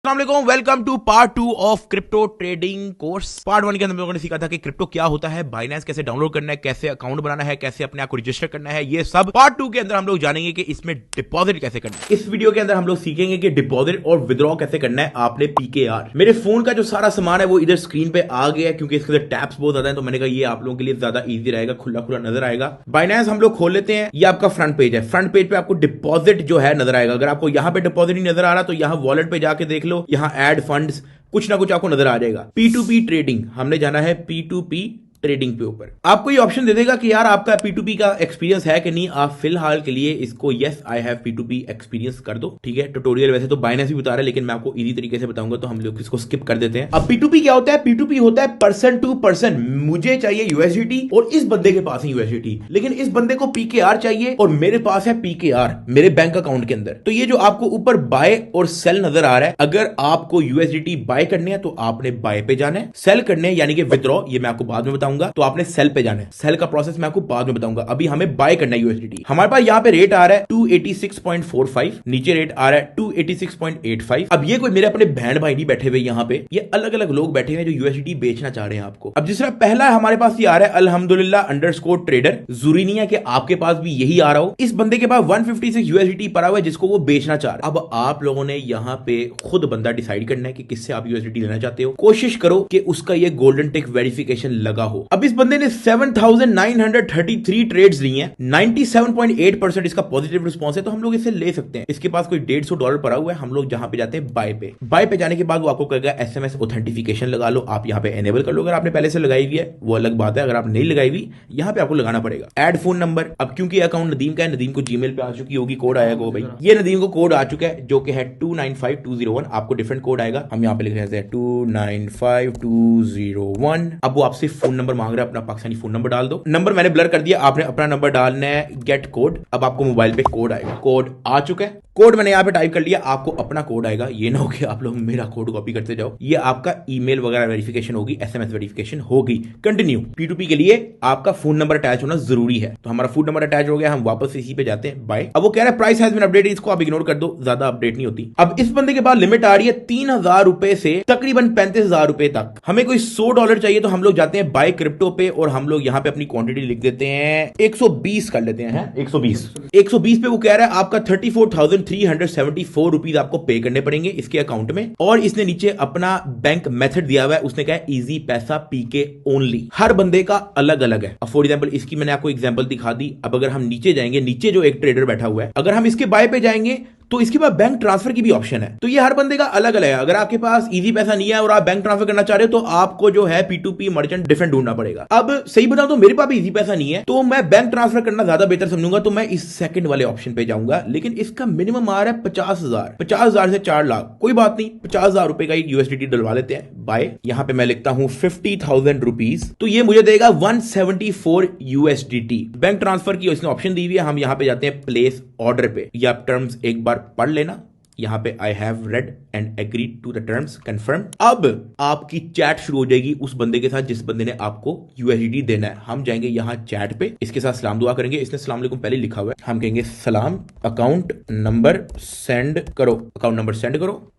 अस्सलामुअलैकुम, welcome to part 2 of crypto trading course. Part 1 के अंदर हम लोगों ने सीखा था कि क्रिप्टो क्या होता है, बाइनेंस कैसे डाउनलोड करना है, कैसे अकाउंट बनाना है, कैसे अपने आप को रजिस्टर करना है। ये सब पार्ट 2 के अंदर हम लोग जानेंगे कि इसमें डिपॉजिट कैसे करना है। इस वीडियो के अंदर हम लोग सीखेंगे कि डिपॉजिट और विड्रॉ कैसे करना है। आपने पीकेआर, मेरे फोन का जो सारा सामान है वो इधर स्क्रीन पे आ गया है क्योंकि इसके अंदर टैप्स बहुत ज्यादा है, तो मैंने कहा ये आप लोगों के लिए ज्यादा ईजी रहेगा, खुला खुला नजर आएगा। बाइनेंस हम लोग खोल लेते हैं। ये आपका फ्रंट पेज है। फ्रंट पेज पे आपको डिपॉजिट जो है नजर आएगा। अगर आपको यहां पे डिपॉजिट नहीं नजर आ रहा तो यहां वॉलेट पे जाके देख लो, यहां एड फंड्स कुछ ना कुछ आपको नजर आ जाएगा। P2P ट्रेडिंग, हमने जाना है P2P ट्रेडिंग पे ऊपर। आपको ये ऑप्शन दे देगा कि यार आपका P2P का एक्सपीरियंस है कि नहीं। आप फिलहाल के लिए इसको yes I have P2P experience कर दो, ठीक है। ट्यूटोरियल वैसे तो बाइनेंस भी बता रहा है लेकिन मैं आपको इजी तरीके से बताऊंगा, तो हम लोग इसको स्किप कर देते हैं। अब P2P क्या होता है? P2P होता है पर्सन टू पर्सन। मुझे चाहिए USDT और इस बंदे के पास है USDT, लेकिन इस बंदे को PKR चाहिए और मेरे पास है PKR मेरे बैंक अकाउंट के अंदर। तो ये जो आपको ऊपर बाय और सेल नजर आ रहा है, अगर आपको USDT बाय करने हैं तो आपने बाय पे जाना है। सेल करने यानी कि विथड्रॉ, ये मैं आपको बाद में बताऊंगा, तो आपने सेल पे जाना है। सेल का प्रोसेस मैं आपको बाद में बताऊंगा, अभी हमें बाय करना है USDT। हमारे पास यहाँ पे रेट आ रहा है 286.45, नीचे रेट आ रहा है 286.85। अब ये कोई मेरे अपने बहन भाई नहीं बैठे हुए यहाँ पे, ये अलग अलग लोग बैठे हुए जो USDT बेचना चाह रहे हैं आपको। अब जिस तरह पहला हमारे पास ये आ रहा है अल्हम्दुलिल्लाह अंडरस्कोर ट्रेडर। जरूरी नहीं है कि आपके पास भी यही आ रहा हो। इस बंदे के पास 156 USDT पड़ा हुआ है जिसको वो बेचना चाह रहा है। अब आप लोगों ने यहाँ पे खुद बंदा डिसाइड करना है कि किससे आप USDT लेना चाहते हो। कोशिश करो कि उसका ये गोल्डन टिक वेरिफिकेशन लगा हो। अब इस बंदे ने 7,933 ट्रेड्स ली हैं, 97.8% इसका पॉजिटिव रिस्पॉन्स है, तो हम लोग इसे ले सकते हैं। इसके पास कोई $150 पड़ा हुआ है। हम लोग जहां पे जाते हैं बाय पे, बाय पे जाने के बाद वो आपको कहेगा SMS ऑथेंटिफिकेशन लगा लो। आप यहां पे एनेबल कर लो अगर आपने पहले से लगाई हुई है, वो अलग बात है। अगर आप नहीं लगाई हुई, यहां पे आपको लगाना पड़ेगा ऐड फोन नंबर। अब क्योंकि अकाउंट नदीम का है, नदीम को जीमेल पे आ चुकी होगी, कोड आएगा भाई। ये नदीम को कोड आ चुका है जो कि है 295201। आपको डिफरेंट कोड आएगा, हम यहां पे लिख रहे हैं 295201। अब वो आपसे फोन नंबर मांग रहा है, अपना पाकिस्तानी फोन नंबर डाल दो। नंबर मैंने ब्लर कर दिया, आपने अपना नंबर डालना है। गेट कोड, अब आपको मोबाइल पे कोड आएगा। कोड आ चुका है, कोड मैंने यहां पे टाइप कर लिया, आपको अपना कोड आएगा। ये ना हो कि आप लोग मेरा कोड कॉपी करते जाओ। ये आपका ईमेल वगैरह वेरिफिकेशन होगी, SMS वेरिफिकेशन होगी। कंटिन्यू। P2P के लिए आपका फोन नंबर अटैच होना जरूरी है, तो हमारा फोन नंबर अटैच हो गया। हम वापस इसी पे जाते हैं बाय। अब वो कह रहा है प्राइस हैज बीन अपडेटेड, इसको आप इग्नोर कर दो, ज्यादा अपडेट नहीं होती। अब इस बंदे के बाद लिमिट आ रही है 3,000 रुपए से तकरीबन 35,000 रुपए तक। हमें कोई $100 चाहिए तो हम लोग जाते हैं बाय क्रिप्टो पे और हम लोग यहां पे अपनी क्वांटिटी लिख देते हैं 120 कर लेते हैं। 120 पे वो कह रहा है आपका 34,374 रुपीज आपको पे करने पड़ेंगे इसके अकाउंट में। और इसने नीचे अपना बैंक मेथड दिया हुआ है, उसने कहा इजी पैसा PK ओनली। हर बंदे का अलग अलग है। फॉर एग्जाम्पल इसकी मैंने आपको एग्जाम्पल दिखा दी। अब अगर हम नीचे जाएंगे, नीचे जो एक ट्रेडर बैठा हुआ है, अगर हम इसके बाय पे जाएंगे तो इसके बाद बैंक ट्रांसफर की भी ऑप्शन है। तो ये हर बंदे का अलग अलग है। अगर आपके पास इजी पैसा नहीं है और आप बैंक ट्रांसफर करना चाह रहे हो तो आपको जो है P2P मर्चेंट डिफरेंट ढूंढना पड़ेगा। अब सही बताऊं तो मेरे पास भी इजी पैसा नहीं है, तो मैं बैंक ट्रांसफर करना ज्यादा बेहतर समझूंगा, तो मैं इस सेकंड वाले ऑप्शन पे जाऊंगा। लेकिन इसका मिनिमम आ रहा है 50,000 से 4 लाख। कोई बात नहीं, 50,000 रुपए का USDT डलवा लेते हैं बाय। यहां पे मैं लिखता हूं 50,000 रुपीज, तो ये मुझे देगा 174 USDT। बैंक ट्रांसफर की इसने ऑप्शन दी हुई है। हम यहां पे जाते हैं प्लेस ऑर्डर पे। ये आप टर्म्स एक बार पढ़ लेना। यहां पे I have read and agreed to the terms, confirm. अब आपकी चैट शुरू हो जाएगी उस बंदे के साथ जिस बंदे ने आपको USDT देना है। हम जाएंगे यहां चैट पे, इसके साथ सलाम दुआ करेंगे। इसने सलाम अलैकुम पहले लिखा हुआ है, हम कहेंगे सलाम, अकाउंट नंबर सेंड करो, अकाउंट नंबर सेंड करो।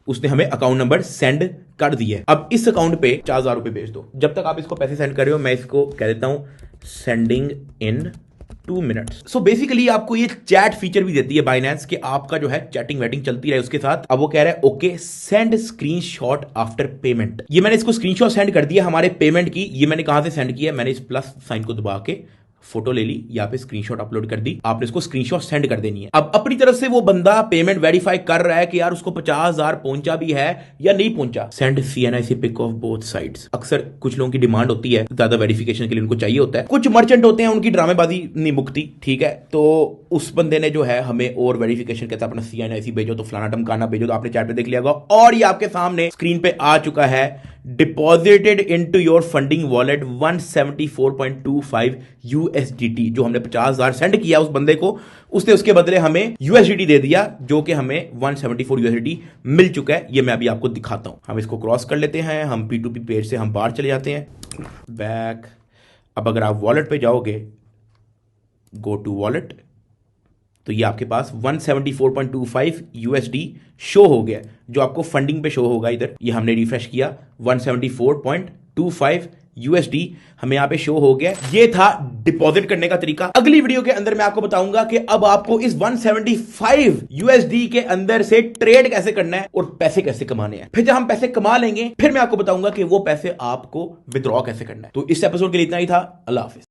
उसने हमें अकाउंट नंबर सेंड कर दिया है। अब इस अकाउंट पे 4,000 रुपए भेज दो। जब तक आप इसको पैसे सेंड कर रहे हो मैं इसको कह देता हूं sending end 2 minutes. So basically आपको ये चैट फीचर भी देती है बाइनेंस कि आपका जो है चैटिंग वेटिंग चलती रहे उसके साथ। अब वो कह रहा है okay send screenshot after payment. ये मैंने इसको स्क्रीनशॉट सेंड कर दिया हमारे पेमेंट की। ये मैंने कहां से सेंड किया, मैंने इस प्लस साइन को दबा के फोटो ले ली, यहाँ पे स्क्रीनशॉट अपलोड कर दी। आपने इसको स्क्रीनशॉट सेंड कर देनी है। अब अपनी तरफ से वो बंदा पेमेंट वेरीफाई कर रहा है कि यार उसको 50,000 पहुंचा भी है या नहीं पहुंचा। Send CNIC pic of both sides. अक्सर कुछ लोगों की डिमांड होती है, ज्यादा वेरिफिकेशन के लिए उनको चाहिए होता है। कुछ मर्चेंट होते हैं उनकी ड्रामेबाजी नहीं मुकती, ठीक है। तो उस बंदे ने जो है हमें और वेरिफिकेशन कहता है अपना CNIC भेजो, तो फलाना टमकाना भेजो, तो आपने चैट पे देख लिया होगा। और ये आपके सामने स्क्रीन पे आ चुका है deposited into your funding wallet 174.25 USDT। जो हमने 50,000 सेंड किया उस बंदे को, उसने उसके बदले हमें USDT दे दिया, जो कि हमें 174 USDT मिल चुका है। ये मैं अभी आपको दिखाता हूं। हम इसको क्रॉस कर लेते हैं, हम P2P पेज से हम बाहर चले जाते हैं, बैक। अब अगर आप वॉलेट पे जाओगे, गो टू वॉलेट, तो ये आपके पास 174.25 USD शो हो गया, जो आपको फंडिंग पे शो होगा इधर। ये हमने रिफ्रेश किया, 174.25 USD हमें यहाँ पे शो हो गया। ये था डिपॉजिट करने का तरीका। अगली वीडियो के अंदर मैं आपको बताऊंगा कि अब आपको इस 175 USD के अंदर से ट्रेड कैसे करना है और पैसे कैसे कमाने हैं। फिर जब हम पैसे कमा लेंगे, फिर मैं आपको बताऊंगा कि वो पैसे आपको विड्रॉ कैसे करना है। तो इस एपिसोड के लिए इतना ही था। अल्लाह हाफिज।